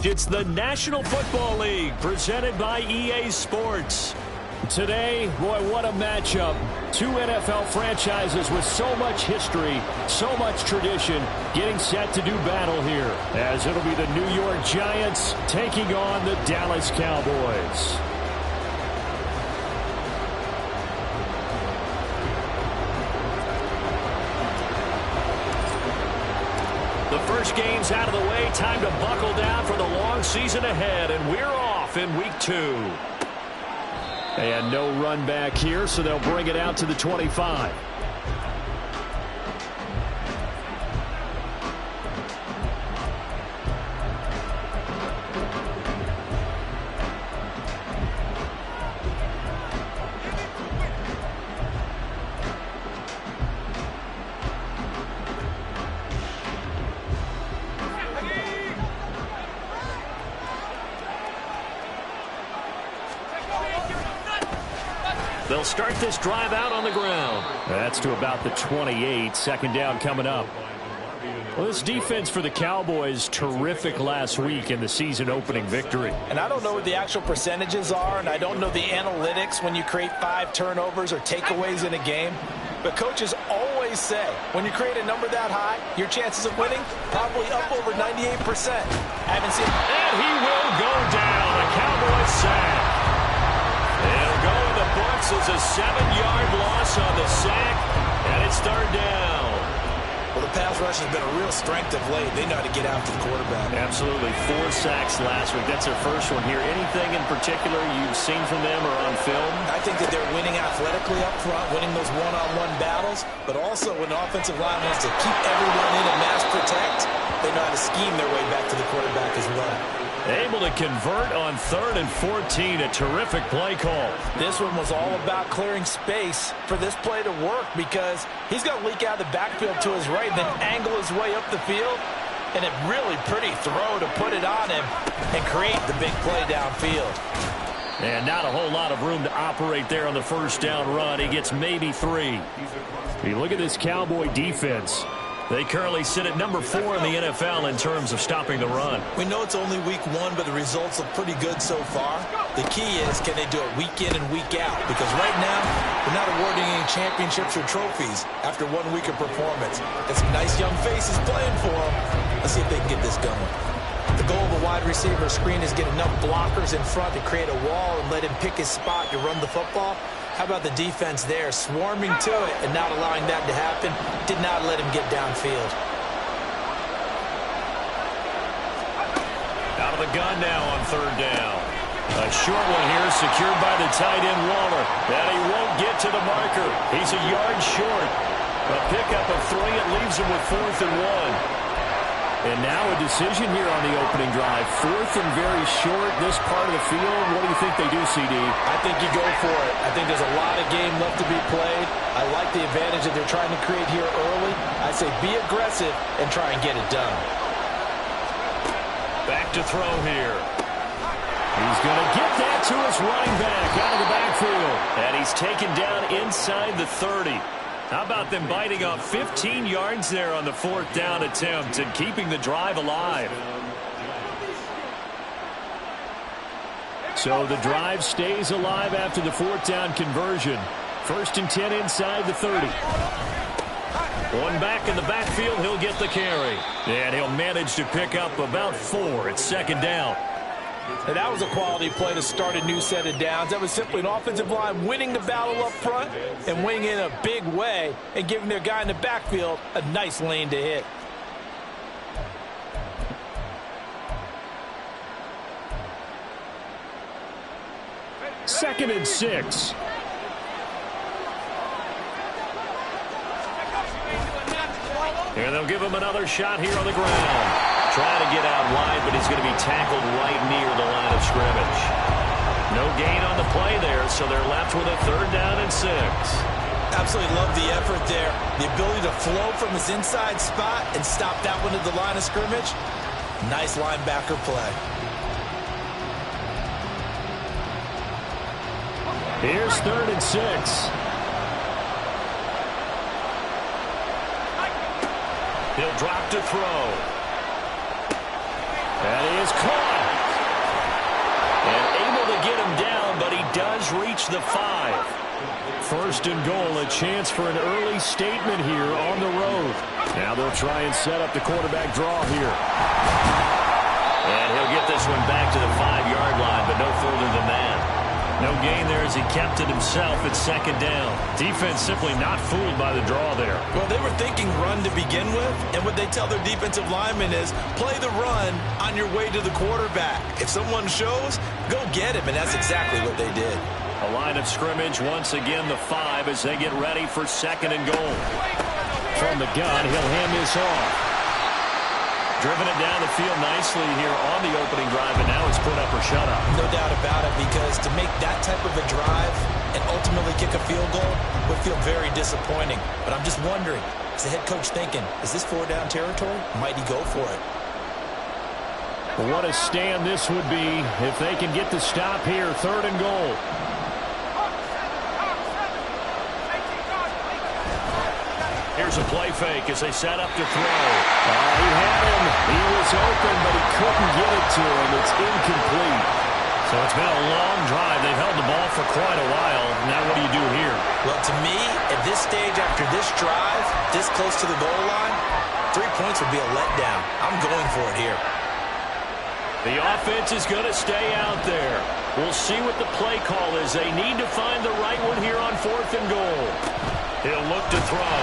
It's the National Football League presented by EA Sports. Today, boy, what a matchup. Two NFL franchises with so much history, so much tradition, getting set to do battle here, as it'll be the New York Giants taking on the Dallas Cowboys. The first game's out of the way. Time to buckle down for the long season ahead, and we're off in week 2. And no run back here, so they'll bring it out to the 25. They'll start this drive out on the ground. That's to about the 28. Second down coming up. Well, this defense for the Cowboys, terrific last week in the season opening victory. And I don't know what the actual percentages are, and I don't know the analytics when you create 5 turnovers or takeaways in a game. But coaches always say, when you create a number that high, your chances of winning probably up over 98%. I haven't seen. And he will go down. A Cowboys sack. It'll go in the books as a 7-yard loss on the sack, and it's third down. Well, the pass rush has been a real strength of late. They know how to get after the quarterback. Absolutely. 4 sacks last week. That's their first one here. Anything in particular you've seen from them or on film? I think that they're winning athletically up front, winning those one-on-one battles, but also when the offensive line wants to keep everyone in and mass protect, they know how to scheme their way back to the quarterback as well. Able to convert on 3rd and 14. A terrific play call. This one was all about clearing space for this play to work because he's going to leak out of the backfield to his right, then angle his way up the field. And a really pretty throw to put it on him and create the big play downfield. And not a whole lot of room to operate there on the first down run. He gets maybe 3. You look at this Cowboy defense. They currently sit at number 4 in the NFL in terms of stopping the run. We know it's only week 1, but the results look pretty good so far. The key is, can they do it week in and week out? Because right now, we're not awarding any championships or trophies after 1 week of performance. Got some nice young faces playing for them. Let's see if they can get this going. The goal of a wide receiver screen is get enough blockers in front to create a wall and let him pick his spot to run the football. How about the defense there, swarming to it and not allowing that to happen? Did not let him get downfield. Out of the gun now on 3rd down. A short one here, secured by the tight end Waller. And he won't get to the marker. He's a yard short. A pickup of 3. It leaves him with 4th and 1. And now a decision here on the opening drive. 4th and very short, this part of the field. What do you think they do, CD? I think you go for it. I think there's a lot of game left to be played. I like the advantage that they're trying to create here early. I say be aggressive and try and get it done. Back to throw here. He's going to get that to his running back out of the backfield. And he's taken down inside the 30. How about them biting off 15 yards there on the 4th down attempt and keeping the drive alive? So the drive stays alive after the 4th down conversion. 1st and 10 inside the 30. One back in the backfield, he'll get the carry. And he'll manage to pick up about 4. It's 2nd down. And that was a quality play to start a new set of downs. That was simply an offensive line winning the battle up front and winning in a big way and giving their guy in the backfield a nice lane to hit. Second and 6. And they'll give him another shot here on the ground. Trying to get out wide, but he's going to be tackled right near the line of scrimmage. No gain on the play there, so they're left with a 3rd down and 6. Absolutely love the effort there. The ability to flow from his inside spot and stop that one at the line of scrimmage. Nice linebacker play. Here's 3rd and 6. He'll drop to throw. That is caught. And able to get him down, but he does reach the 5. First and goal, a chance for an early statement here on the road. Now they'll try and set up the quarterback draw here. And he'll get this one back to the 5-yard line, but no further than that. No gain there as he kept it himself at second down. Defense simply not fooled by the draw there. Well, they were thinking run to begin with, and what they tell their defensive linemen is play the run on your way to the quarterback. If someone shows, go get him, and that's exactly what they did. A line of scrimmage, once again the 5 as they get ready for second and goal. From the gun, he'll hand this off. Driven it down the field nicely here on the opening drive, and now it's put up or shut up. No doubt about it, because to make that type of a drive and ultimately kick a field goal would feel very disappointing. But I'm just wondering, is the head coach thinking, is this 4-down territory? Might he go for it? What a stand this would be if they can get the stop here, third and goal. Here's a play fake as they set up to throw. He had him. He was open, but he couldn't get it to him. It's incomplete. So it's been a long drive. They've held the ball for quite a while. Now what do you do here? Well, to me, at this stage after this drive, this close to the goal line, 3 points would be a letdown. I'm going for it here. The offense is going to stay out there. We'll see what the play call is. They need to find the right one here on fourth and goal. He'll look to throw.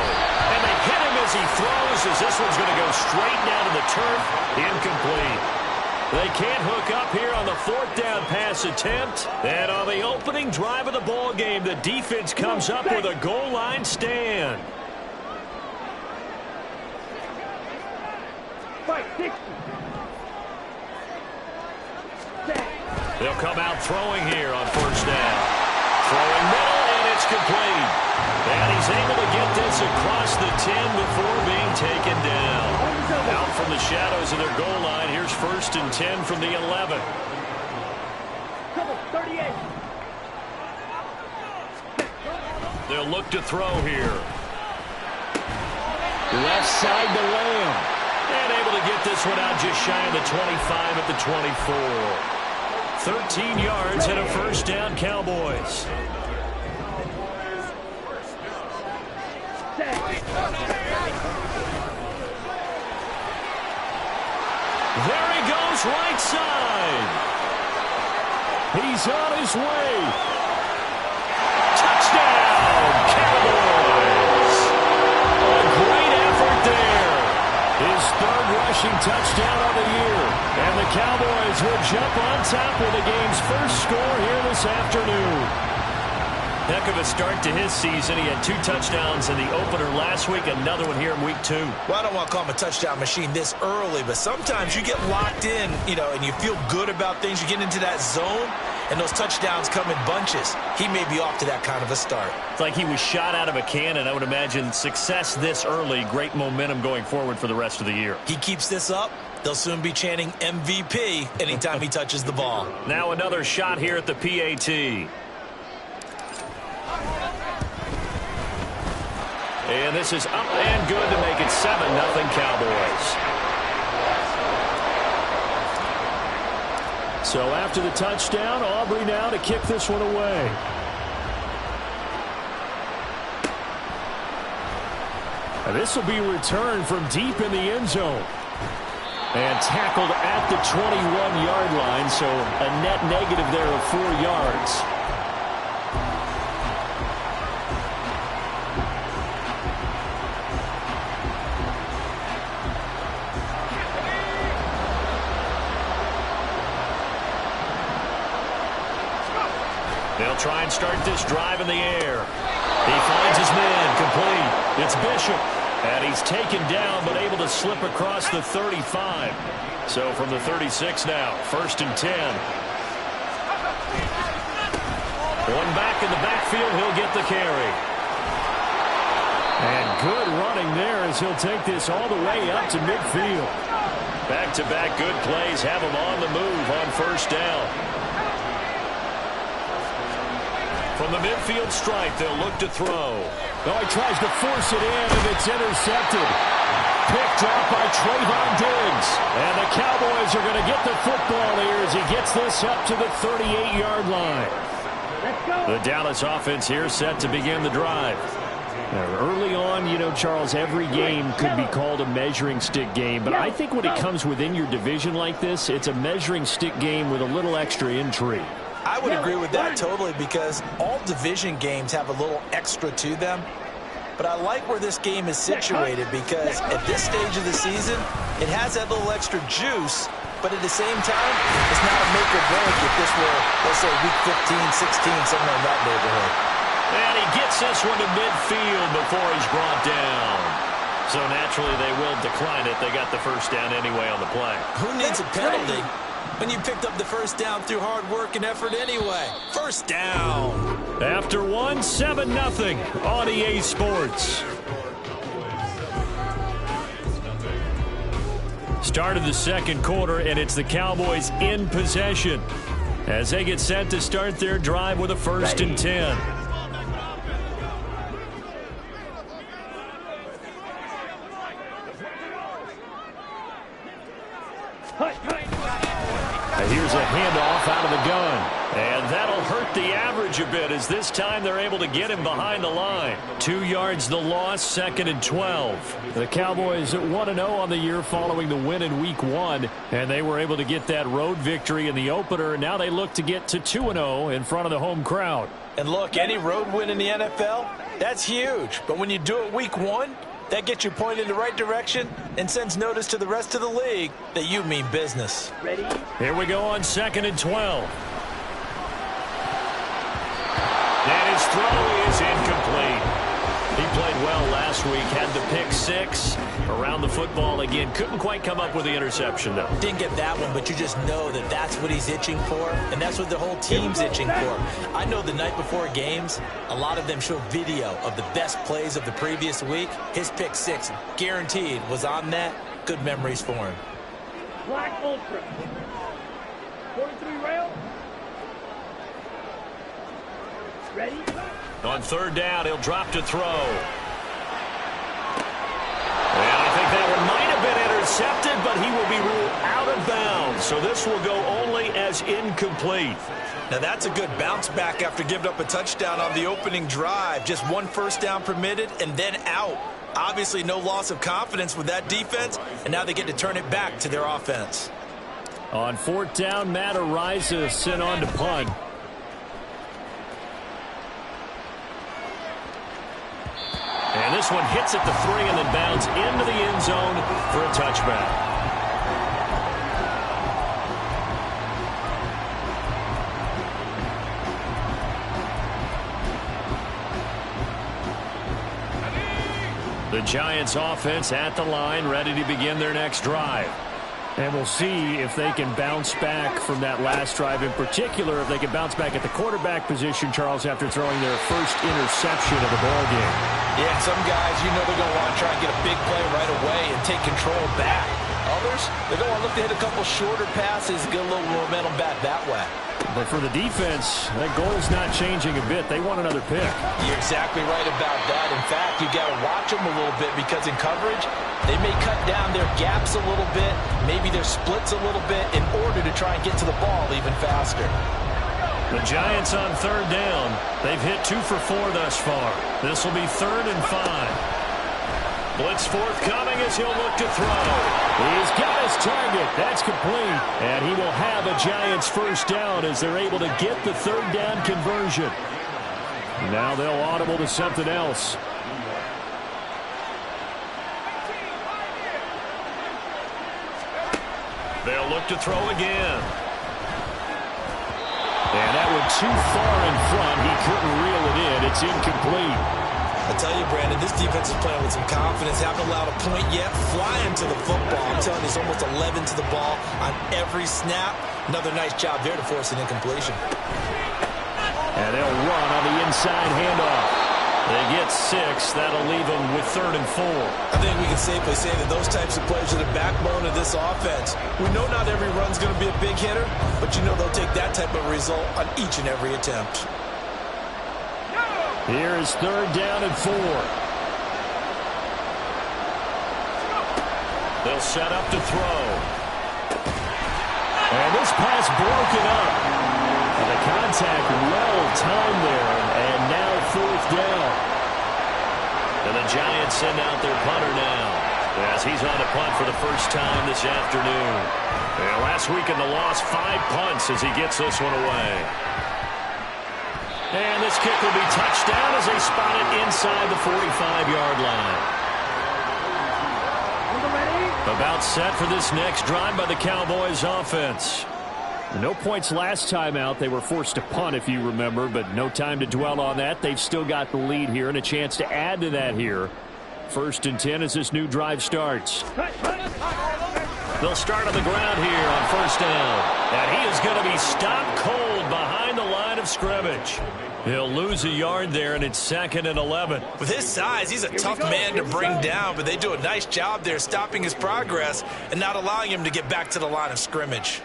And they hit him as he throws, as this one's going to go straight down to the turf. Incomplete. They can't hook up here on the 4th down pass attempt. And on the opening drive of the ball game, the defense comes up with a goal line stand. They'll come out throwing here on first down. Throwing middle, and it's complete. And he's able to get this across the 10 before being taken down. Out from the shadows of their goal line, here's first and 10 from the 11. 38. They'll look to throw here. Left side to Lamb. And able to get this one out just shy of the 25 at the 24. 13 yards and a first down, Cowboys. There he goes, right side. He's on his way. Touchdown, Cowboys. A great effort there. His third rushing touchdown of the year. And the Cowboys will jump on top with the game's first score here this afternoon. Heck of a start to his season. He had 2 touchdowns in the opener last week, another one here in week 2. Well, I don't want to call him a touchdown machine this early, but sometimes you get locked in, and you feel good about things. You get into that zone, and those touchdowns come in bunches. He may be off to that kind of a start. It's like he was shot out of a cannon. I would imagine success this early, great momentum going forward for the rest of the year. He keeps this up, they'll soon be chanting MVP anytime he touches the ball. Now another shot here at the PAT. And this is up and good to make it 7-0 Cowboys. So after the touchdown, Aubrey now to kick this one away. And this will be returned from deep in the end zone. And tackled at the 21-yard line, so a net negative there of 4 yards. They'll try and start this drive in the air. He finds his man, complete. It's Bishop. And he's taken down, but able to slip across the 35. So from the 36 now, first and 10. One back in the backfield, he'll get the carry. And good running there as he'll take this all the way up to midfield. Back-to-back good plays have him on the move on first down. From the midfield stripe, they'll look to throw. Oh, he tries to force it in, and it's intercepted. picked up by Trayvon Diggs. And the Cowboys are going to get the football here as he gets this up to the 38-yard line. The Dallas offense here set to begin the drive. Now, early on, you know, Charles, every game could be called a measuring stick game. But I think when it comes within your division like this, it's a measuring stick game with a little extra intrigue. I would agree with that totally because all division games have a little extra to them. But I like where this game is situated because at this stage of the season, it has that little extra juice. But at the same time, it's not a make or break if this were, let's say, week 15, 16, somewhere in that neighborhood. And he gets this one to midfield before he's brought down. So naturally, they will decline it. They got the first down anyway on the play. Who needs a penalty when you picked up the first down through hard work and effort anyway? First down. After 7-0 on EA Sports. Start of the second quarter, and it's the Cowboys in possession as they get set to start their drive with a 1st and 10. Here's a handoff out of the gun. And that'll hurt the average a bit as this time they're able to get him behind the line. 2 yards the loss, 2nd and 12. The Cowboys at 1-0 on the year following the win in week 1. And they were able to get that road victory in the opener. And now they look to get to 2-0 in front of the home crowd. And look, any road win in the NFL, that's huge. But when you do it week 1, that gets you pointed in the right direction and sends notice to the rest of the league that you mean business. Ready? Here we go on 2nd and 12. And his throw is incomplete. He played well last week, had the pick 6. Around the football again. Couldn't quite come up with the interception, though. Didn't get that one, but you just know that that's what he's itching for, and that's what the whole team's itching for. I know the night before games, a lot of them show video of the best plays of the previous week. His pick 6, guaranteed, was on that. Good memories for him. Black Ultra. 43 rail. Ready? On 3rd down, he'll drop to throw. And I think that one might have been intercepted, but he will be ruled out of bounds. So this will go only as incomplete. Now that's a good bounce back after giving up a touchdown on the opening drive. Just 1 first down permitted and then out. Obviously no loss of confidence with that defense, and now they get to turn it back to their offense. On 4th down, Matt Ariza sent on to punt. And this one hits at the 3 and then bounds into the end zone for a touchback. The Giants offense at the line, ready to begin their next drive. And we'll see if they can bounce back from that last drive. In particular, if they can bounce back at the quarterback position, Charles, after throwing their first interception of the ballgame. Yeah, some guys, you know they're going to want to try and get a big play right away and take control back. Others, they're going to want to look to hit a couple shorter passes, get a little momentum back that way. But for the defense, that goal's not changing a bit. They want another pick. You're exactly right about that. In fact, you got to watch them a little bit because in coverage, they may cut down their gaps a little bit, maybe their splits a little bit in order to try and get to the ball even faster. The Giants on 3rd down. They've hit 2 for 4 thus far. This will be 3rd and 5. Blitz forthcoming as he'll look to throw. He's got his target. That's complete. And he will have a Giants first down as they're able to get the 3rd down conversion. Now they'll audible to something else. They'll look to throw again. And that one too far in front. He couldn't reel it in. It's incomplete. I tell you, Brandon, this defense is playing with some confidence. Haven't allowed a point yet. Flying to the football. I'm telling you, it's almost 11 to the ball on every snap. Another nice job there to force an incompletion. And they'll run on the inside handoff. They get 6. That'll leave them with 3rd and 4. I think we can safely say that those types of plays are the backbone of this offense. We know not every run's going to be a big hitter, but you know they'll take that type of result on each and every attempt. Here is 3rd down and 4. They'll set up to throw. And this pass broken up. And the contact well timed there. And now 4th down. And the Giants send out their punter now, as he's on the punt for the first time this afternoon. And last week in the loss, 5 punts as he gets this one away. And this kick will be touched down as they spot it inside the 45-yard line. About set for this next drive by the Cowboys offense. No points last time out. They were forced to punt, if you remember, but no time to dwell on that. They've still got the lead here and a chance to add to that here. 1st and 10 as this new drive starts. They'll start on the ground here on 1st down. And he is going to be stopped cold behind the line of scrimmage. He'll lose a yard there, and it's 2nd and 11. With his size, he's a tough man to bring down, but they do a nice job there stopping his progress and not allowing him to get back to the line of scrimmage.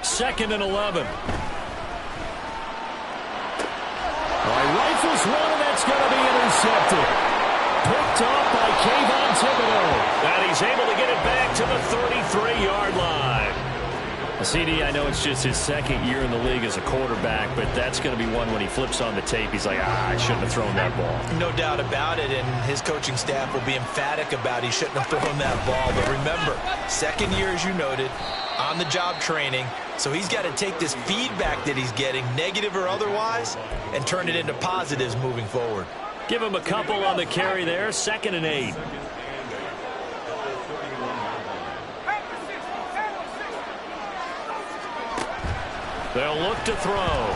2nd and 11. Rifles one, and that's going to be intercepted. Picked off by Kayvon Thibodeau. And he's able to get it back to the 33-yard line. CD, I know it's just his 2nd year in the league as a quarterback, but that's going to be one when he flips on the tape. He's like, I shouldn't have thrown that ball. No doubt about it, and his coaching staff will be emphatic about he shouldn't have thrown that ball. But remember, 2nd year, as you noted, on-the-job training, so he's got to take this feedback that he's getting, negative or otherwise, and turn it into positives moving forward. Give him a couple on the carry there, 2nd and 8. They'll look to throw.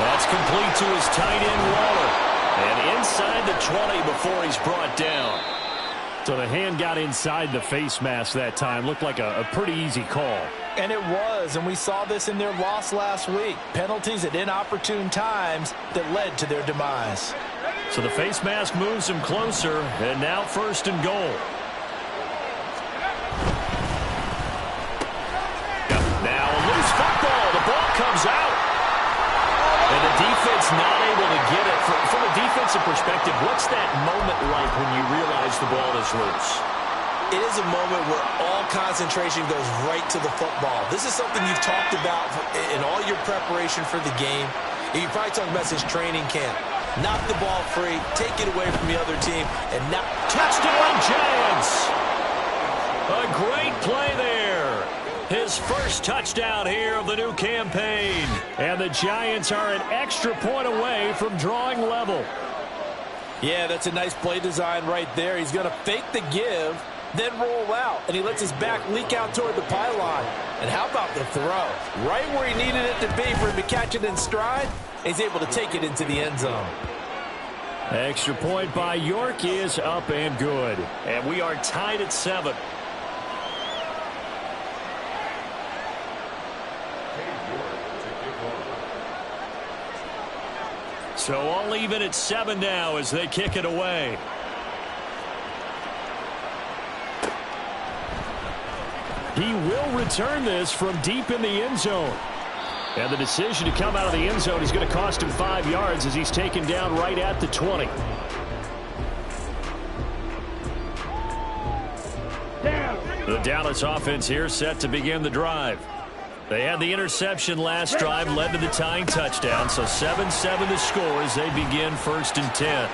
That's complete to his tight end, Waller. And inside the 20 before he's brought down. So the hand got inside the face mask that time. Looked like a pretty easy call. And it was, and we saw this in their loss last week. Penalties at inopportune times that led to their demise. So the face mask moves him closer, and now 1st and goal. Now a loose football. The ball comes out. And the defense not able to get it. From a defensive perspective, what's that moment like when you realize the ball is loose? It is a moment where all concentration goes right to the football. This is something you've talked about in all your preparation for the game. You probably talked about since training camp. Knock the ball free, take it away from the other team, and now touchdown Giants! A great play there. His first touchdown here of the new campaign. And the Giants are an extra point away from drawing level. Yeah, that's a nice play design right there. He's going to fake the give, then roll out, and he lets his back leak out toward the pylon. And how about the throw? Right where he needed it to be for him to catch it in stride, he's able to take it into the end zone. Extra point by York is up and good. And we are tied at 7. So all even at 7 now as they kick it away. He will return this from deep in the end zone. And the decision to come out of the end zone is going to cost him 5 yards as he's taken down right at the 20. The Dallas offense here set to begin the drive. They had the interception last drive, led to the tying touchdown, so 7-7 the score as they begin 1st and 10.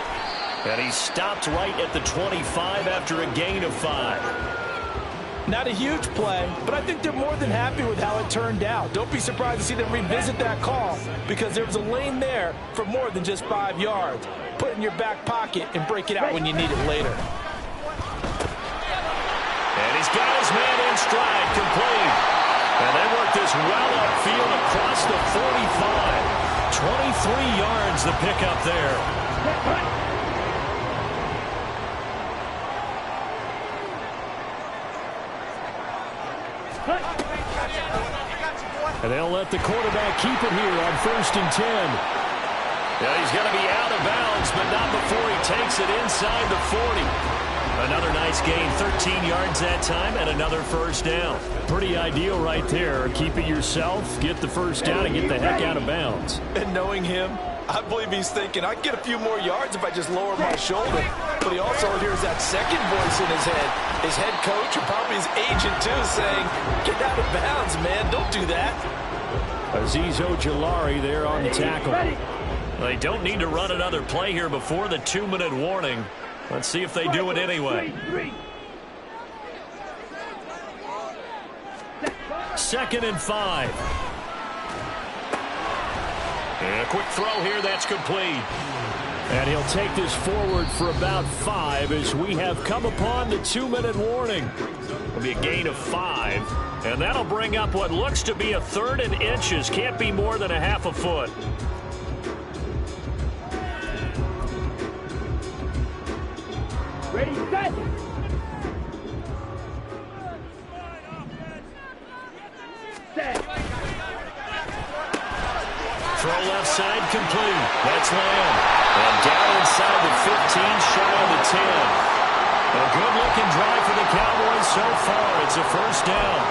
And he stopped right at the 25 after a gain of 5. Not a huge play, but I think they're more than happy with how it turned out. Don't be surprised to see them revisit that call because there was a lane there for more than just 5 yards. Put it in your back pocket and break it out when you need it later. And he's got his man in stride, complete. And they work this well upfield across the 45. 23 yards the pickup there. And they'll let the quarterback keep it here on 1st and 10. Yeah, he's going to be out of bounds, but not before he takes it inside the 40. Another nice gain, 13 yards that time, and another 1st down. Pretty ideal right there. Keep it yourself, get the 1st down, and get the heck out of bounds. And knowing him, I believe he's thinking, I can get a few more yards if I just lower my shoulder. But he also hears that second voice in his head. His head coach and probably his agent, too, saying, get out of bounds, man. Don't do that. Azeez Ojulari there on the tackle. They don't need to run another play here before the 2-minute warning. Let's see if they do it anyway. 2nd and 5. And a quick throw here, that's complete. And he'll take this forward for about 5 as we have come upon the 2-minute warning. It'll be a gain of 5. And that'll bring up what looks to be a 3rd and inches. Can't be more than a half a foot. Ready, set. Set. Throw left side complete. That's Lamb. And down inside the 15, shy of the 10. A good-looking drive for the Cowboys so far. It's a first down.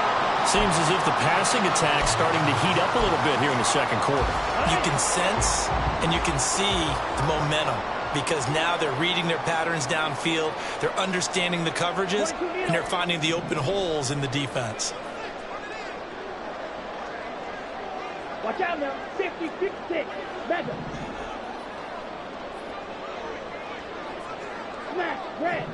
Seems as if the passing attack's starting to heat up a little bit here in the second quarter. You can sense and you can see the momentum because now they're reading their patterns downfield. They're understanding the coverages, and they're finding the open holes in the defense. Watch out now. 50, 56. Mega. Smash. Red.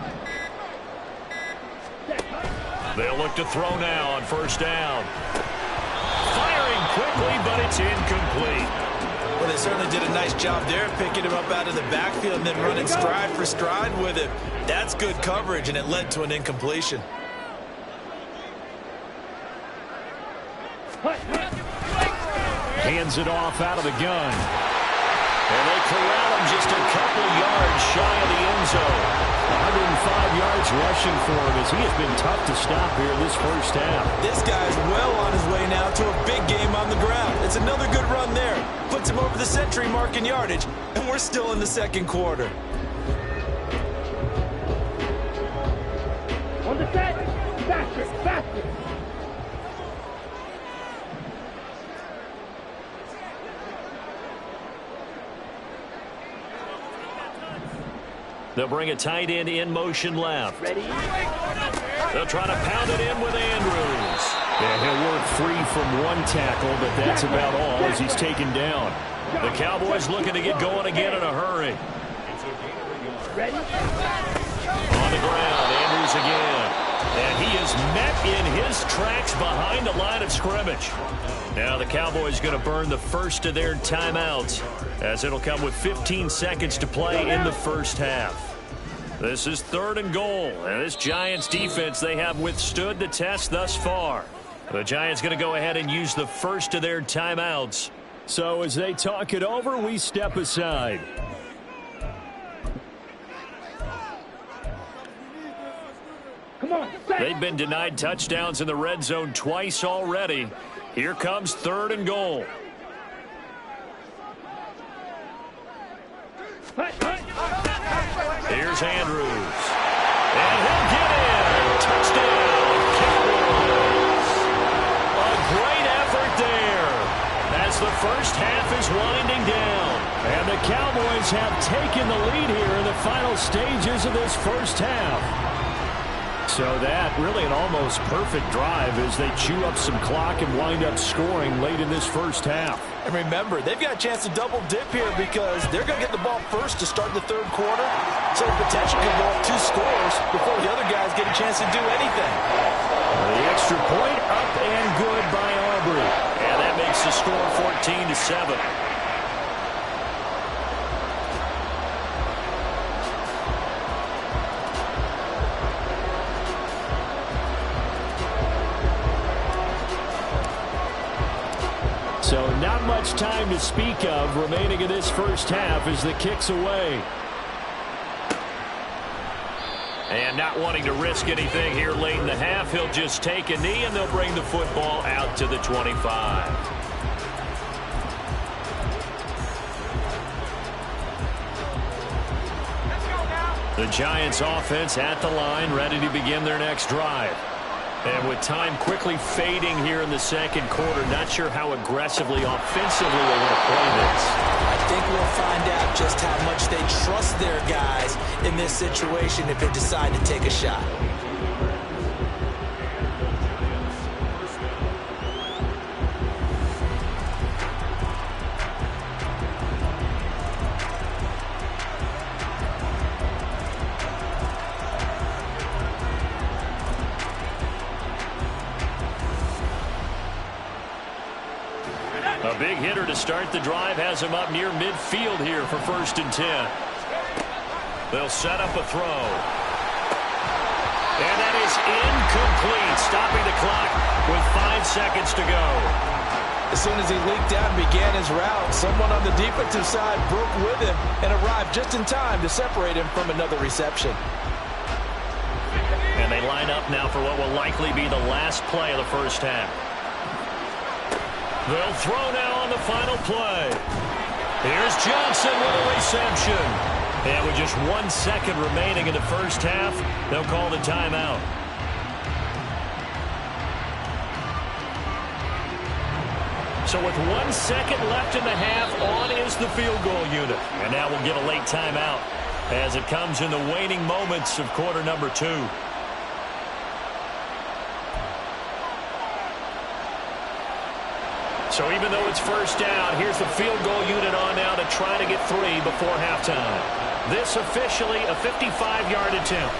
They'll look to throw now on first down. Firing quickly, but it's incomplete. Well, they certainly did a nice job there, picking him up out of the backfield and then running stride for stride with it. That's good coverage, and it led to an incompletion. Hands it off out of the gun. And they corral him just a couple yards shy of the end zone. 105 yards rushing for him as he has been tough to stop here this first half. This guy's well on his way now to a big game on the ground. It's another good run there. Puts him over the century mark in yardage, and we're still in the second quarter. On the set. Faster. Faster. They'll bring a tight end in motion left. Ready. They'll try to pound it in with Andrews. Yeah, he'll work free from one tackle, but that's about all as he's taken down. The Cowboys looking to get going again in a hurry. Ready. On the ground, Andrews again. And he is met in his tracks behind the line of scrimmage. Now the Cowboys going to burn the first of their timeouts as it'll come with 15 seconds to play in the first half. This is 3rd and goal, and this Giants defense, they have withstood the test thus far. The Giants going to go ahead and use the first of their timeouts. So as they talk it over, we step aside. Come on. Set. They've been denied touchdowns in the red zone twice already. Here comes 3rd and goal. Here's Andrews. And he'll get in. Touchdown, Cowboys. A great effort there as the first half is winding down. And the Cowboys have taken the lead here in the final stages of this first half. So that really an almost perfect drive as they chew up some clock and wind up scoring late in this first half. And remember, they've got a chance to double dip here because they're going to get the ball first to start the third quarter. So the potential could go up 2 scores before the other guys get a chance to do anything. The extra point up and good by Aubrey. And that makes the score 14-7. So not much time to speak of remaining in this first half as the kick's away. And not wanting to risk anything here late in the half, he'll just take a knee and they'll bring the football out to the 25. The Giants offense at the line, ready to begin their next drive. And with time quickly fading here in the second quarter, not sure how aggressively, offensively they want to play this. think we'll find out just how much they trust their guys in this situation if they decide to take a shot. A big hitter to start the drive has him up near midfield here for 1st and 10. They'll set up a throw. And that is incomplete, stopping the clock with 5 seconds to go. As soon as he leaked out and began his route, someone on the defensive side broke with him and arrived just in time to separate him from another reception. And they line up now for what will likely be the last play of the first half. They'll throw now on the final play. Here's Johnson with a reception. And with just 1 second remaining in the first half, they'll call the timeout. So with 1 second left in the half, on is the field goal unit. And now we'll get a late timeout as it comes in the waning moments of quarter number 2. So even though it's first down, here's the field goal unit on now to try to get 3 before halftime. This officially a 55-yard attempt.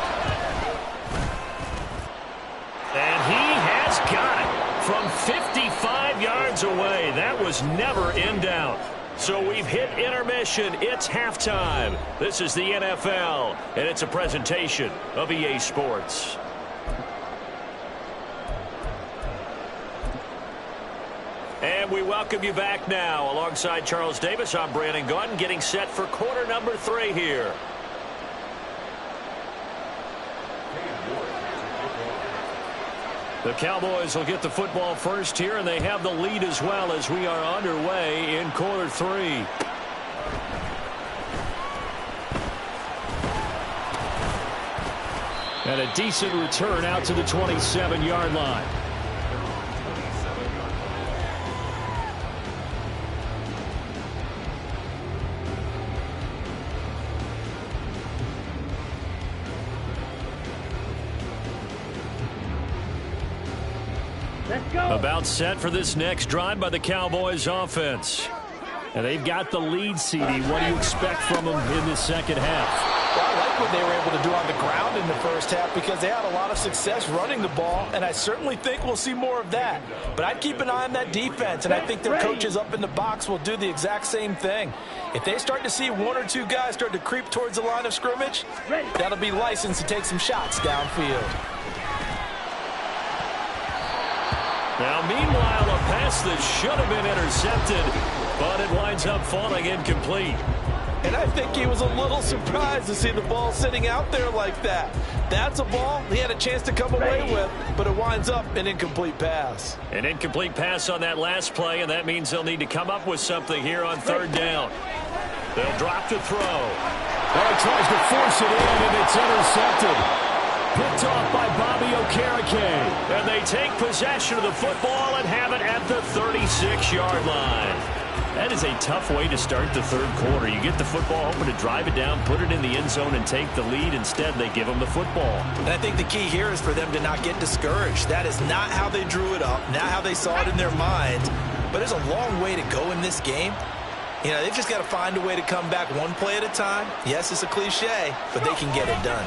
And he has got it from 55 yards away. That was never in doubt. So we've hit intermission. It's halftime. This is the NFL, and it's a presentation of EA Sports. And we welcome you back now. Alongside Charles Davis, I'm Brandon Gaudin, getting set for quarter number 3 here. The Cowboys will get the football first here, and they have the lead as well as we are underway in quarter 3. And a decent return out to the 27-yard line. About set for this next drive by the Cowboys offense. And they've got the lead, CD. What do you expect from them in the second half? Well, I like what they were able to do on the ground in the first half because they had a lot of success running the ball, and I certainly think we'll see more of that. But I'd keep an eye on that defense, and I think their coaches up in the box will do the exact same thing. If they start to see 1 or 2 guys start to creep towards the line of scrimmage, that'll be licensed to take some shots downfield. Now, meanwhile, a pass that should have been intercepted, but it winds up falling incomplete. And I think he was a little surprised to see the ball sitting out there like that. That's a ball he had a chance to come away with, but it winds up an incomplete pass. An incomplete pass on that last play, and that means they'll need to come up with something here on 3rd down. They'll drop to throw. Well, he tries to force it in, and it's intercepted. Picked off by Bobby Okereke. And they take possession of the football and have it at the 36-yard line. That is a tough way to start the 3rd quarter. You get the football, hoping to drive it down, put it in the end zone, and take the lead. Instead, they give them the football. And I think the key here is for them to not get discouraged. That is not how they drew it up, not how they saw it in their minds. But there's a long way to go in this game. You know, they've just got to find a way to come back 1 play at a time. Yes, it's a cliche, but they can get it done.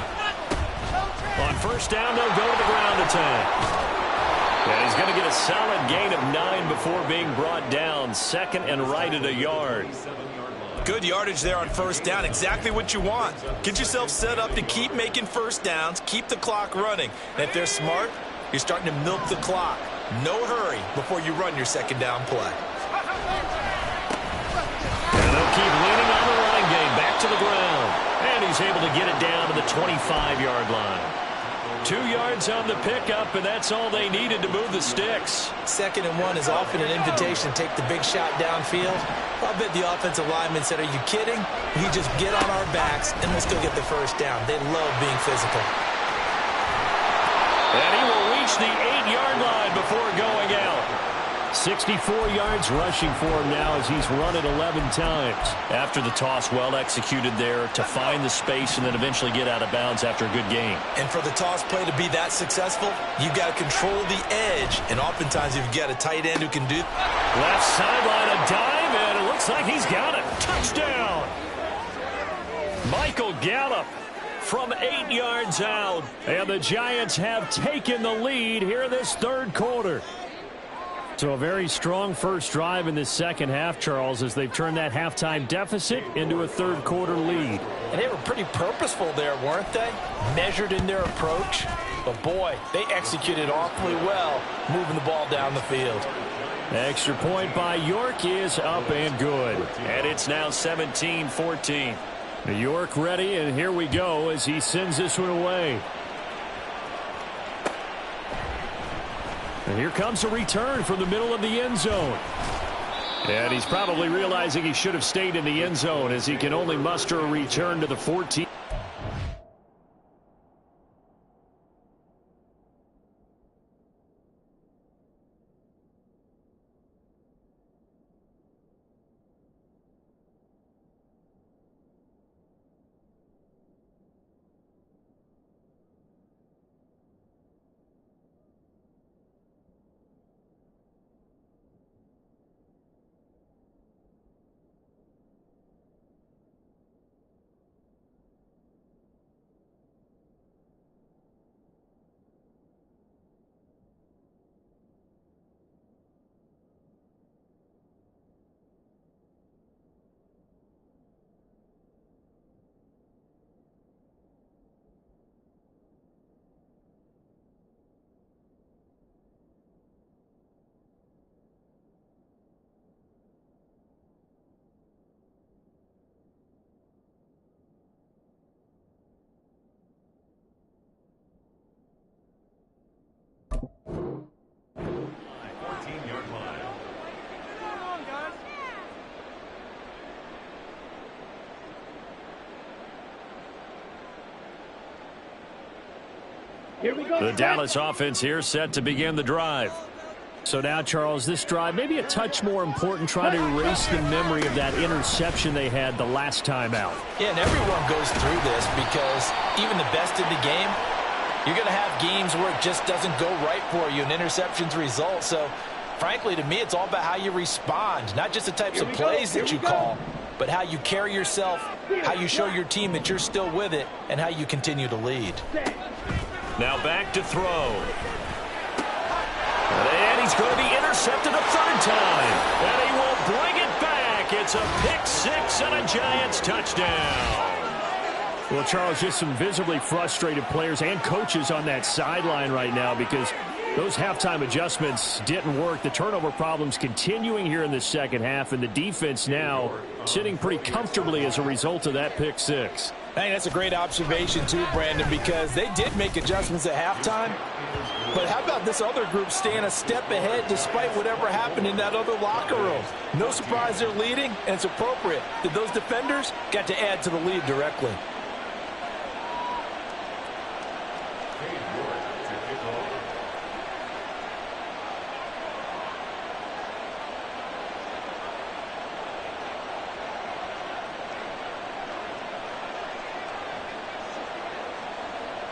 On 1st down, they'll go to the ground attack. And he's going to get a solid gain of 9 before being brought down. 2nd and right at a yard. Good yardage there on 1st down. Exactly what you want. Get yourself set up to keep making 1st downs, keep the clock running. And if they're smart, you're starting to milk the clock. No hurry before you run your 2nd down play. And they'll keep leaning on the running game. Back to the ground. And he's able to get it down to the 25-yard line. 2 yards on the pickup, and that's all they needed to move the sticks. 2nd and 1 is often an invitation to take the big shot downfield. I bet the offensive lineman said, are you kidding? We just get on our backs, and let's go get the 1st down. They love being physical. And he will reach the 8-yard line before going out. 64 yards rushing for him now as he's run it 11 times. After the toss, well executed there to find the space and then eventually get out of bounds after a good gain. And for the toss play to be that successful, you've got to control the edge. And oftentimes you've got a tight end who can do that. Left sideline, a dive, and it looks like he's got it. Touchdown! Michael Gallup from 8 yards out. And the Giants have taken the lead here in this third quarter. So a very strong first drive in this second half, Charles, as they've turned that halftime deficit into a third quarter lead. And they were pretty purposeful there, weren't they? Measured in their approach. But boy, they executed awfully well, moving the ball down the field. Extra point by York is up and good. And it's now 17-14. York ready, and here we go as he sends this one away. And here comes a return from the middle of the end zone. And he's probably realizing he should have stayed in the end zone as he can only muster a return to the 14. Here we go. The Dallas offense here set to begin the drive. So now, Charles, this drive maybe a touch more important, trying to erase the memory of that interception they had the last time out. Yeah, and everyone goes through this because even the best in the game, you're going to have games where it just doesn't go right for you and interceptions result. So, frankly, to me, it's all about how you respond, not just the types of plays that you call, but how you carry yourself, how you show your team that you're still with it, and how you continue to lead. Now back to throw. And he's going to be intercepted a third time. And he will bring it back. It's a pick six and a Giants touchdown. Well, Charles, just some visibly frustrated players and coaches on that sideline right now because those halftime adjustments didn't work. The turnover problems continuing here in the second half, and the defense now sitting pretty comfortably as a result of that pick six. I think that's a great observation, too, Brandon, because they did make adjustments at halftime. But how about this other group staying a step ahead despite whatever happened in that other locker room? No surprise they're leading, and it's appropriate that those defenders got to add to the lead directly.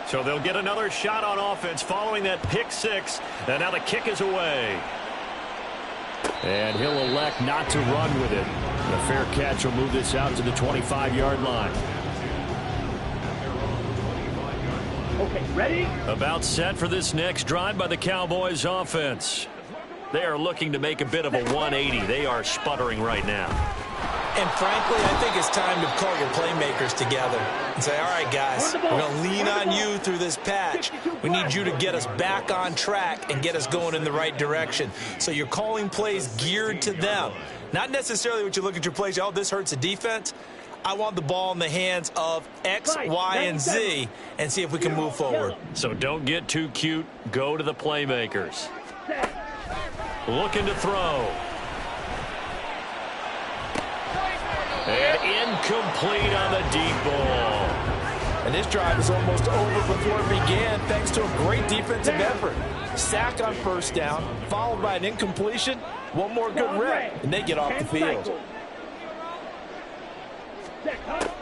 So they'll get another shot on offense following that pick six. And now the kick is away. And he'll elect not to run with it. A fair catch will move this out to the 25-yard line. Okay, ready? About set for this next drive by the Cowboys offense. They are looking to make a bit of a 180. They are sputtering right now. And frankly, I think it's time to call your playmakers together and say, all right, guys, we're going to lean on you through this patch. We need you to get us back on track and get us going in the right direction. So you're calling plays geared to them. Not necessarily what you look at your plays, oh, this hurts the defense. I want the ball in the hands of X, Y, and Z and see if we can move forward. So don't get too cute. Go to the playmakers. Looking to throw. And incomplete on the deep ball. And this drive is almost over before it began thanks to a great defensive effort. Sack on first down, followed by an incompletion. One more good rep, and they get off the field.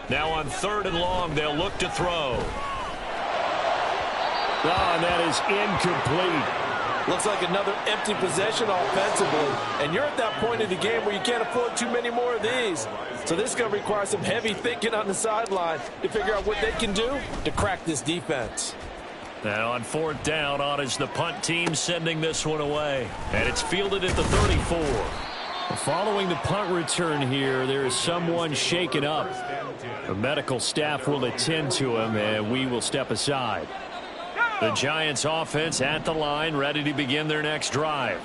Now on 3rd and long, they'll look to throw. Oh, and that is incomplete. Looks like another empty possession offensively. And you're at that point in the game where you can't afford too many more of these. So this is going to require some heavy thinking on the sideline to figure out what they can do to crack this defense. Now on 4th down, on is the punt team sending this one away. And it's fielded at the 34. Following the punt return here, there is someone shaken up. The medical staff will attend to him, and we will step aside. The Giants offense at the line, ready to begin their next drive.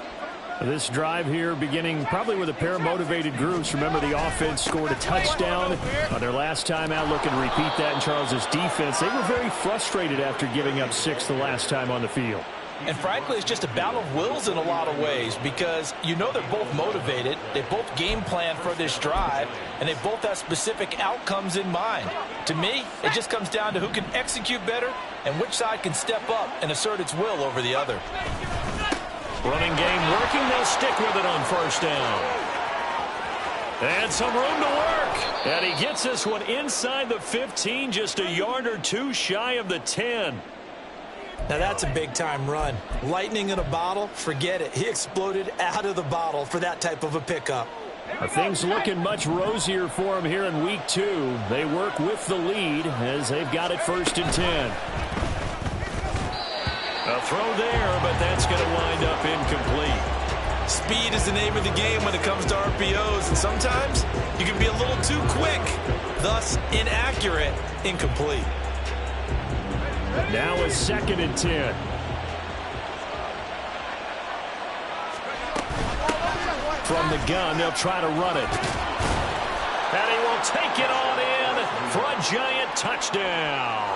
This drive here beginning probably with a pair of motivated groups. Remember, the offense scored a touchdown on their last time out. Looking to repeat that in Charles's defense. They were very frustrated after giving up 6 the last time on the field. And frankly, it's just a battle of wills in a lot of ways because you know they're both motivated. They both game plan for this drive, and they both have specific outcomes in mind. To me, it just comes down to who can execute better and which side can step up and assert its will over the other. Running game working. They'll stick with it on 1st down. And some room to work. And he gets this one inside the 15, just a yard or two shy of the 10. Now that's a big-time run. Lightning in a bottle, forget it. He exploded out of the bottle for that type of a pickup. Things looking much rosier for him here in week 2. They work with the lead as they've got it 1st and 10. A throw there, but that's going to wind up incomplete. Speed is the name of the game when it comes to RPOs, and sometimes you can be a little too quick, thus inaccurate, incomplete. Now a 2nd and 10. From the gun, they'll try to run it. And he will take it on in for a Giant touchdown.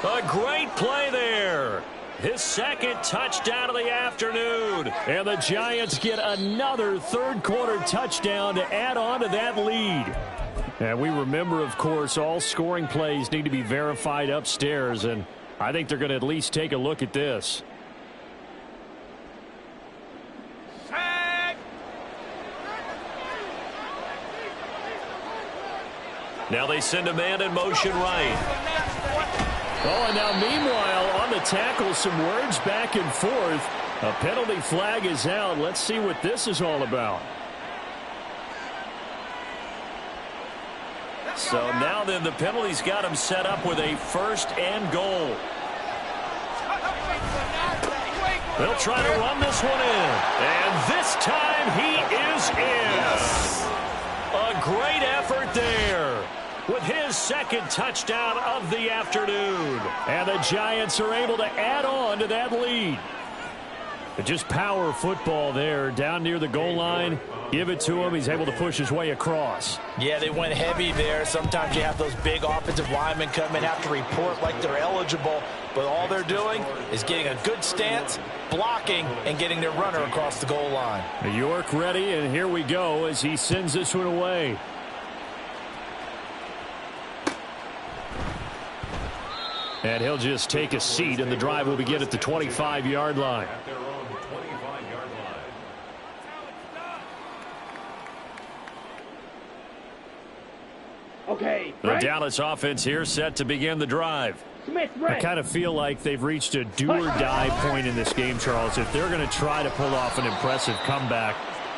A great play there. His 2nd touchdown of the afternoon. And the Giants get another 3rd quarter touchdown to add on to that lead. And we remember, of course, all scoring plays need to be verified upstairs, and I think they're going to at least take a look at this. Now they send a man in motion right. Oh, and now meanwhile on the tackle, some words back and forth. A penalty flag is out. Let's see what this is all about. So now then the penalty's got him set up with a 1st and goal. They'll try to run this one in. And this time he is in. A great effort there with his 2nd touchdown of the afternoon. And the Giants are able to add on to that lead. But just power football there down near the goal line. Give it to him. He's able to push his way across. Yeah, they went heavy there. Sometimes you have those big offensive linemen come in, have to report like they're eligible. But all they're doing is getting a good stance, blocking, and getting their runner across the goal line. York ready, and here we go as he sends this one away. And he'll just take a seat, and the drive will begin at the 25-yard line. Okay, The Dallas offense here set to begin the drive. I kind of feel like they've reached a do-or-die point in this game, Charles. If they're going to try to pull off an impressive comeback,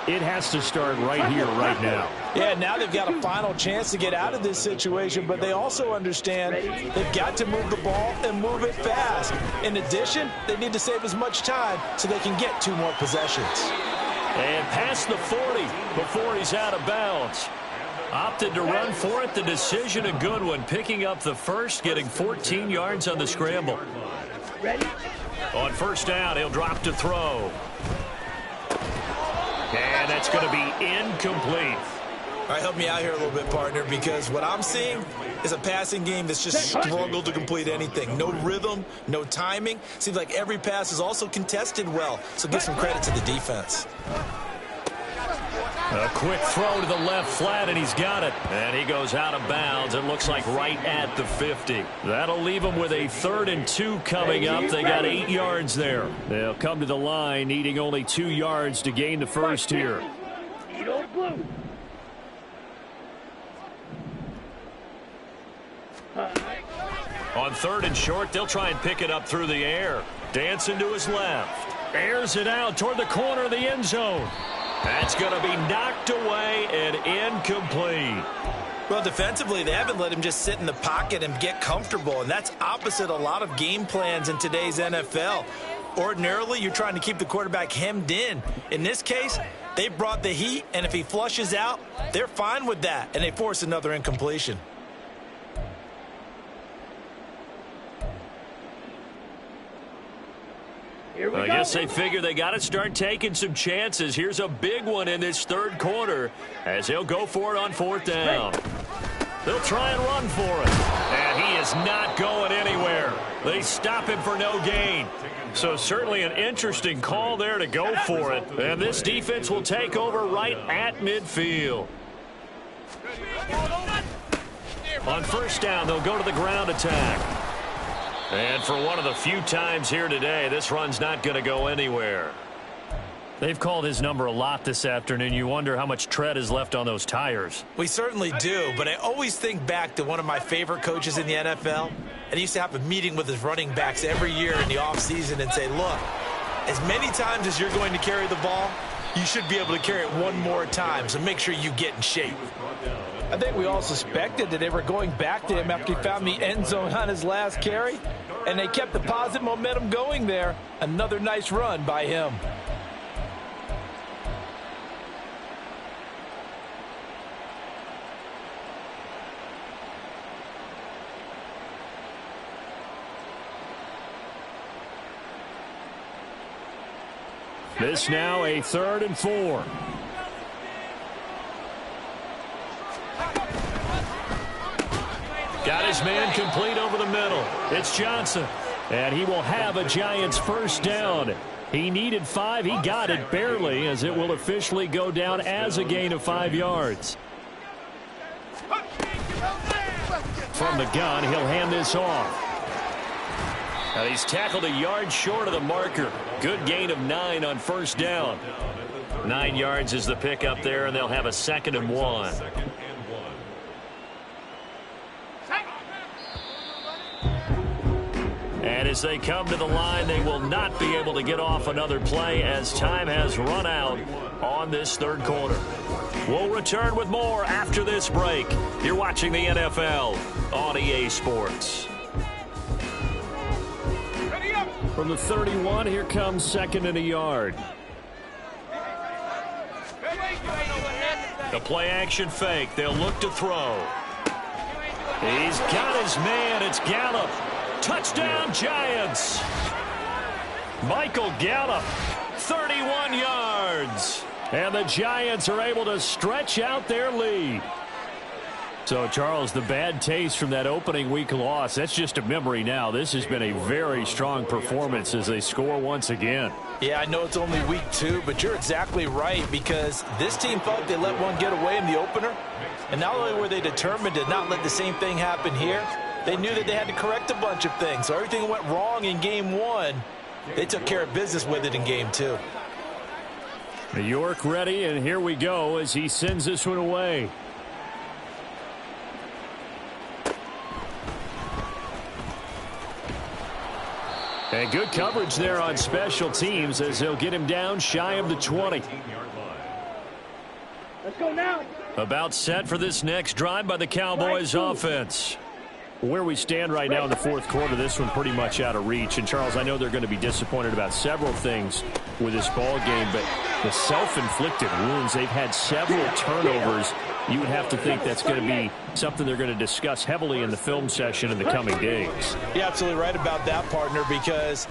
it has to start right here, right now. Yeah, now they've got a final chance to get out of this situation, but they also understand they've got to move the ball and move it fast. In addition, they need to save as much time so they can get 2 more possessions. And past the 40 before he's out of bounds. Opted to run for it. The decision a good one. Picking up the 1st, getting 14 yards on the scramble. Ready? On 1st down, he'll drop to throw. And that's going to be incomplete. All right, help me out here a little bit, partner, because what I'm seeing is a passing game that's just struggled to complete anything. No rhythm, no timing. Seems like every pass is also contested well, so give some credit to the defense. A quick throw to the left flat, and he's got it. And he goes out of bounds. It looks like right at the 50. That'll leave them with a 3rd and 2 coming up. They got 8 yards there. They'll come to the line needing only 2 yards to gain the first here. On 3rd and short, they'll try and pick it up through the air. Dancing to his left. Airs it out toward the corner of the end zone. That's going to be knocked away and incomplete. Well, defensively, they haven't let him just sit in the pocket and get comfortable, and that's opposite a lot of game plans in today's NFL. Ordinarily, you're trying to keep the quarterback hemmed in. In this case, they brought the heat, and if he flushes out, they're fine with that, and they force another incompletion. I guess they figure they got to start taking some chances. Here's a big one in this 3rd quarter as he'll go for it on 4th down. They'll try and run for it. And he is not going anywhere. They stop him for no gain. So certainly an interesting call there to go for it. And this defense will take over right at midfield. On 1st down, they'll go to the ground attack. And for one of the few times here today, this run's not going to go anywhere. They've called his number a lot this afternoon. You wonder how much tread is left on those tires. We certainly do, but I always think back to one of my favorite coaches in the NFL. And he used to have a meeting with his running backs every year in the offseason and say, look, as many times as you're going to carry the ball, you should be able to carry it one more time, so make sure you get in shape. I think we all suspected that they were going back to him after he found the end zone on his last carry, and they kept the positive momentum going there. Another nice run by him. This now a 3rd and 4. Got his man complete over the middle. It's Johnson. And he will have a Giants 1st down. He needed 5. He got it barely, as it will officially go down as a gain of 5 yards. From the gun, he'll hand this off. And he's tackled a yard short of the marker. Good gain of 9 on 1st down. 9 yards is the pickup there, and they'll have a 2nd and 1. And as they come to the line, they will not be able to get off another play as time has run out on this 3rd quarter. We'll return with more after this break. You're watching the NFL on EA Sports. From the 31, here comes 2nd and a yard. The play action fake. They'll look to throw. He's got his man. It's Gallup. Touchdown, Giants. Michael Gallup, 31 yards. And the Giants are able to stretch out their lead. So, Charles, the bad taste from that opening week loss, that's just a memory now. This has been a very strong performance as they score once again. Yeah, I know it's only week 2, but you're exactly right, because this team thought they let one get away in the opener. And not only were they determined to not let the same thing happen here, they knew that they had to correct a bunch of things. So everything went wrong in game 1. They took care of business with it in game 2. New York ready, and here we go as he sends this one away. And good coverage there on special teams as they'll get him down shy of the 20. Let's go now. About set for this next drive by the Cowboys offense. Where we stand right now in the 4th quarter, this one pretty much out of reach. And, Charles, I know they're going to be disappointed about several things with this ball game, but the self-inflicted wounds, they've had several turnovers. You would have to think that's going to be something they're going to discuss heavily in the film session in the coming days. You're absolutely right about that, partner, because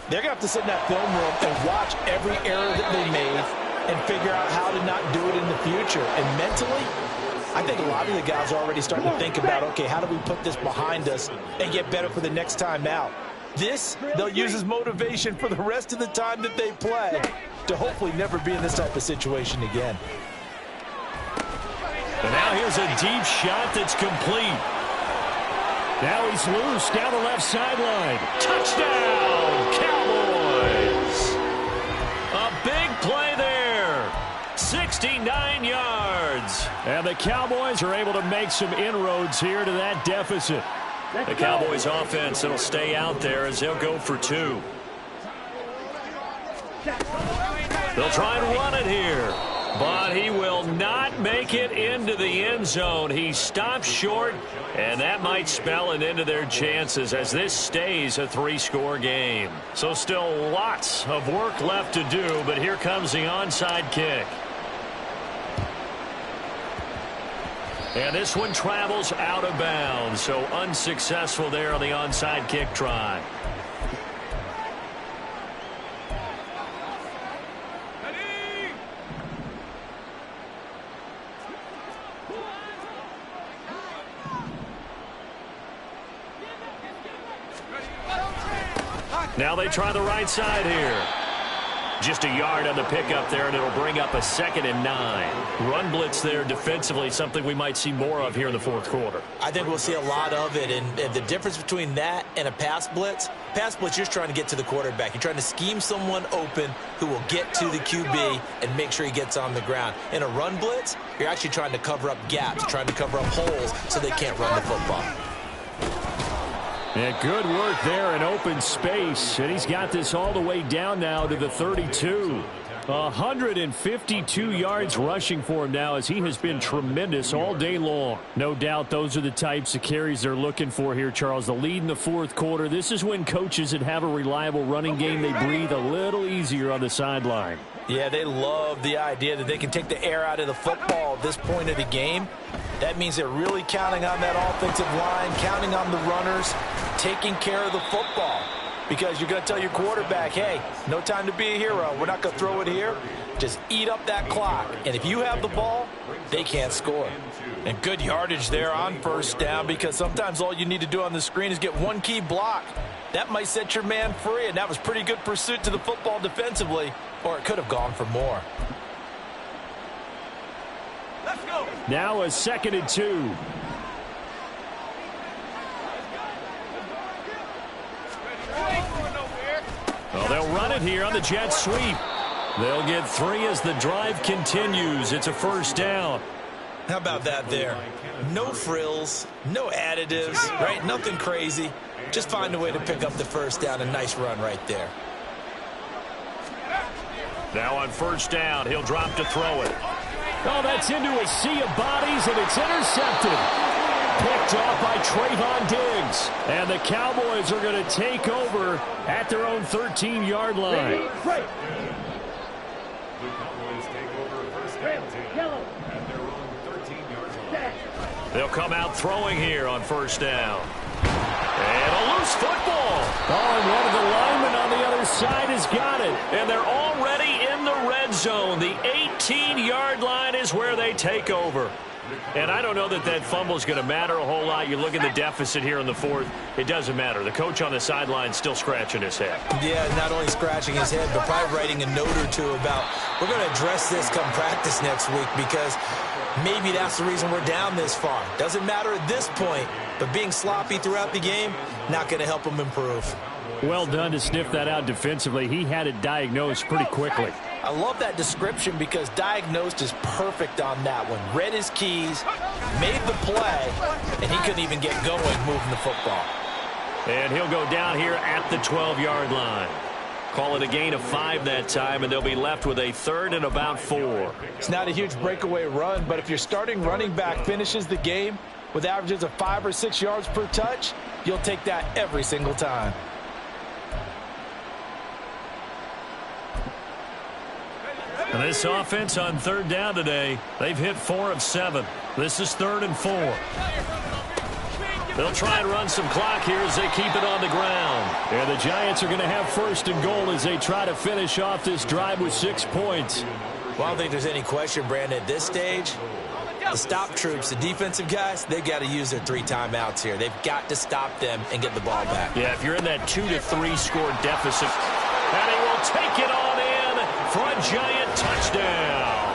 they're going to have to sit in that film room and watch every error that they made and figure out how to not do it in the future. And mentally, I think a lot of the guys are already starting to think about, okay, how do we put this behind us and get better for the next time out? This, they'll use as motivation for the rest of the time that they play to hopefully never be in this type of situation again. And now here's a deep shot that's complete. Now he's loose down the left sideline. Touchdown, Cowboys! A big play there. 69 yards. And the Cowboys are able to make some inroads here to that deficit. The Cowboys offense will stay out there as they'll go for 2. They'll try and run it here. But he will not make it into the end zone. He stops short, and that might spell an end to their chances as this stays a 3-score game. So still lots of work left to do, but here comes the onside kick. And this one travels out of bounds, so unsuccessful there on the onside kick try. Now they try the right side here. Just a yard on the pickup there, and it'll bring up a 2nd and 9. Run blitz there defensively, something we might see more of here in the 4th quarter. I think we'll see a lot of it, and the difference between that and a pass blitz, you're just trying to get to the quarterback. You're trying to scheme someone open who will get to the QB and make sure he gets on the ground. In a run blitz, you're actually trying to cover up gaps, trying to cover up holes so they can't run the football. Yeah, good work there in open space, and he's got this all the way down now to the 32. 152 yards rushing for him now as he has been tremendous all day long. No doubt those are the types of carries they're looking for here, Charles. The lead in the 4th quarter. This is when coaches that have a reliable running game, they breathe a little easier on the sideline. Yeah, they love the idea that they can take the air out of the football at this point of the game. That means they're really counting on that offensive line, counting on the runners, taking care of the football. Because you're going to tell your quarterback, hey, no time to be a hero. We're not going to throw it here. Just eat up that clock. And if you have the ball, they can't score. And good yardage there on 1st down, because sometimes all you need to do on the screen is get one key block. That might set your man free, and that was pretty good pursuit to the football defensively, or it could have gone for more. Let's go. Now a 2nd and 2. Well, they'll run it here on the jet sweep. They'll get 3 as the drive continues. It's a 1st down. How about that there? No frills, no additives, right? Nothing crazy. Just find a way to pick up the 1st down. A nice run right there. Now on 1st down, he'll drop to throw it. Oh, that's into a sea of bodies, and it's intercepted. Picked off by Trayvon Diggs. And the Cowboys are going to take over at their own 13-yard line. The Cowboys take over 1st and 10 at their own 13-yard line. They'll come out throwing here on 1st down. And a loose football. Oh, and one of the linemen on the other side has got it. And they're already in the red zone. The 18-yard line is where they take over. And I don't know that that fumble is going to matter a whole lot. You look at the deficit here in the 4th. It doesn't matter. The coach on the sideline still scratching his head. Yeah, not only scratching his head, but probably writing a note or two about, we're going to address this come practice next week, because maybe that's the reason we're down this far. Doesn't matter at this point, but being sloppy throughout the game, not going to help him improve. Well done to sniff that out defensively. He had it diagnosed pretty quickly. I love that description, because diagnosed is perfect on that one. Read his keys, made the play, and he couldn't even get going moving the football. And he'll go down here at the 12-yard line. Call it a gain of 5 that time, and they'll be left with a 3rd and about 4. It's not a huge breakaway run, but if your starting running back finishes the game with averages of 5 or 6 yards per touch, you'll take that every single time. And this offense on 3rd down today, they've hit 4 of 7. This is 3rd and 4. They'll try and run some clock here as they keep it on the ground. And the Giants are going to have 1st and goal as they try to finish off this drive with 6 points. Well, I don't think there's any question, Brandon, at this stage, the stop troops, the defensive guys, they've got to use their 3 timeouts here. They've got to stop them and get the ball back. Yeah, if you're in that 2 to 3 score deficit, and he will take it on in for a Giant touchdown.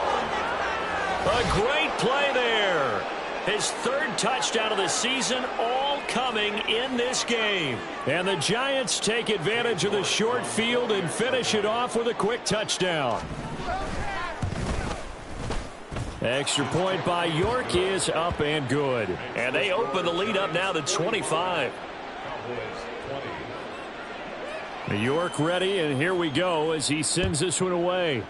A great play there. His third touchdown of the season, all coming in this game. And the Giants take advantage of the short field and finish it off with a quick touchdown. Extra point by York is up and good. And they open the lead up now to 25. York ready, and here we go as he sends this one away.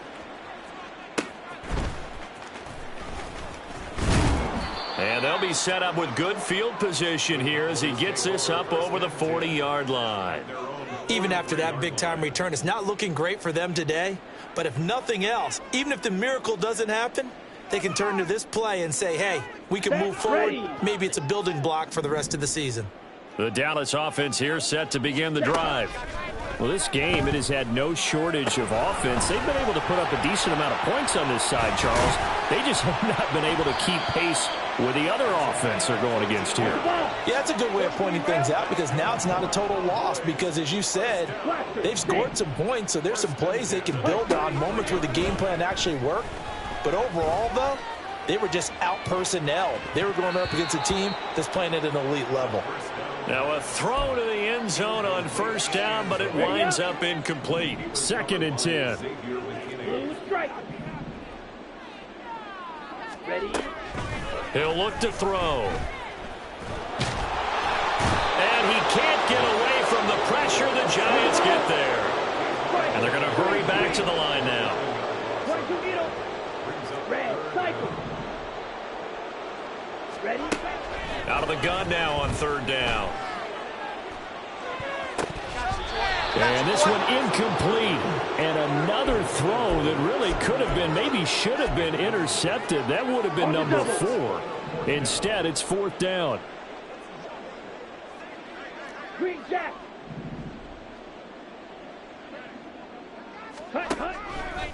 And they'll be set up with good field position here as he gets this up over the 40-yard line. Even after that big-time return, it's not looking great for them today. But if nothing else, even if the miracle doesn't happen, they can turn to this play and say, hey, we can move forward. Maybe it's a building block for the rest of the season. The Dallas offense here set to begin the drive. Well, this game, it has had no shortage of offense. They've been able to put up a decent amount of points on this side, Charles. They just have not been able to keep pace with the other offense they're going against here. Yeah, that's a good way of pointing things out because now it's not a total loss because, as you said, they've scored some points, so there's some plays they can build on, moments where the game plan actually worked. But overall, though, they were just out-personnelled. They were going up against a team that's playing at an elite level. Now a throw to the end zone on first down, but it winds up incomplete. 2nd and 10. He'll look to throw. And he can't get away from the pressure. The Giants get there. And they're going to hurry back to the line now. Out of the gun now on 3rd down. And this one incomplete. And another throw that really could have been, maybe should have been intercepted. That would have been number 4. Instead, it's 4th down. Green Jack.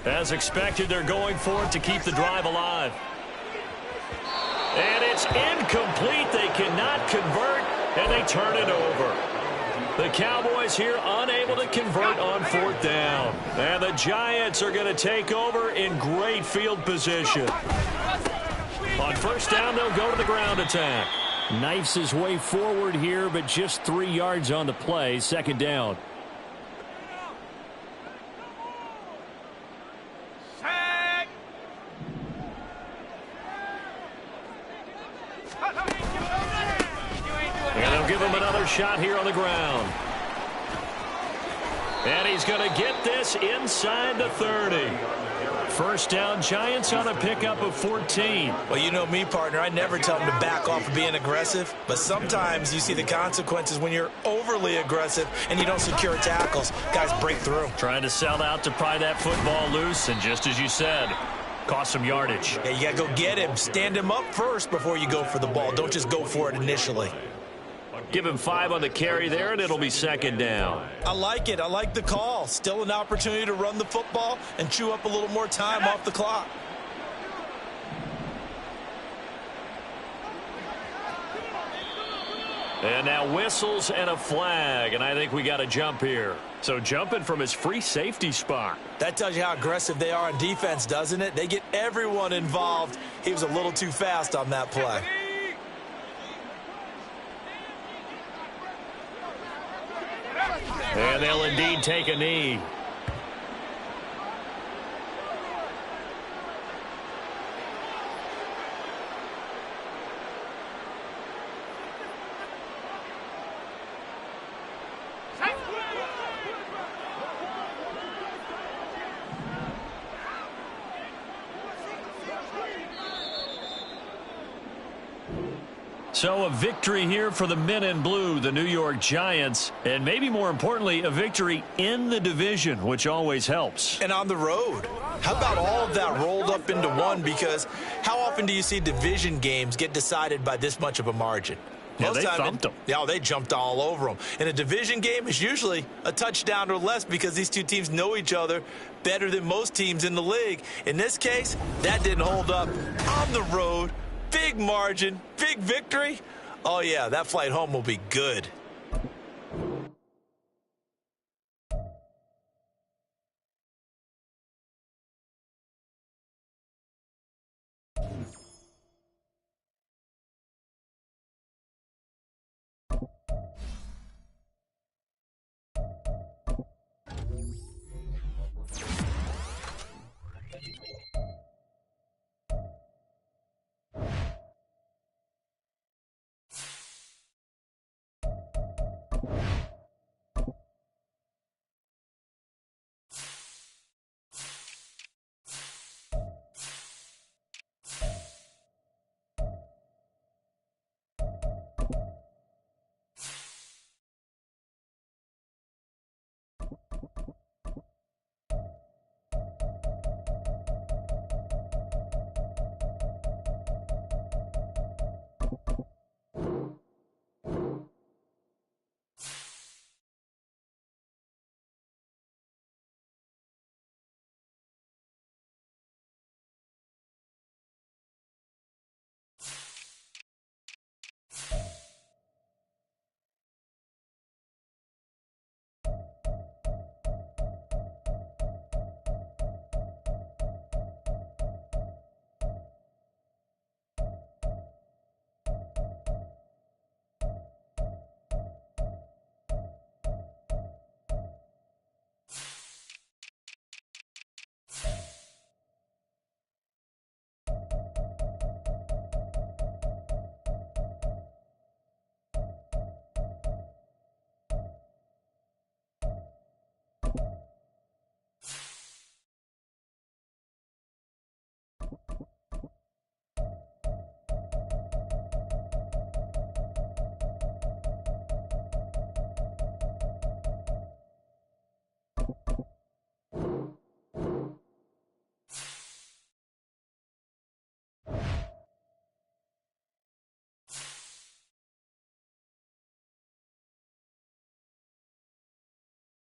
As expected, they're going for it to keep the drive alive. And it's incomplete. They cannot convert, and they turn it over. The Cowboys here unable to convert on 4th down. And the Giants are going to take over in great field position. On 1st down, they'll go to the ground attack. Knifes his way forward here, but just 3 yards on the play. 2nd down. And they'll give him another shot here on the ground. And he's going to get this inside the 30. 1st down, Giants on a pickup of 14. Well, you know me, partner. I never tell them to back off of being aggressive. But sometimes you see the consequences when you're overly aggressive and you don't secure tackles. Guys break through. Trying to sell out to pry that football loose. And just as you said, cost some yardage. Yeah, you got to go get him. Stand him up first before you go for the ball. Don't just go for it initially. Give him 5 on the carry there, and it'll be 2nd down. I like it. I like the call. Still an opportunity to run the football and chew up a little more time off the clock. And now whistles and a flag, and I think we got a jump here. So jumping from his free safety spot. That tells you how aggressive they are on defense, doesn't it? They get everyone involved. He was a little too fast on that play. And they'll indeed take a knee. So a victory here for the men in blue, the New York Giants, and maybe more importantly, a victory in the division, which always helps. And on the road. How about all of that rolled up into one? Because how often do you see division games get decided by this much of a margin? Yeah, they thumped them. Yeah, they jumped all over them. In a division game, it's usually a touchdown or less because these two teams know each other better than most teams in the league. In this case, that didn't hold up. On the road, big margin, big victory. Oh, yeah, that flight home will be good.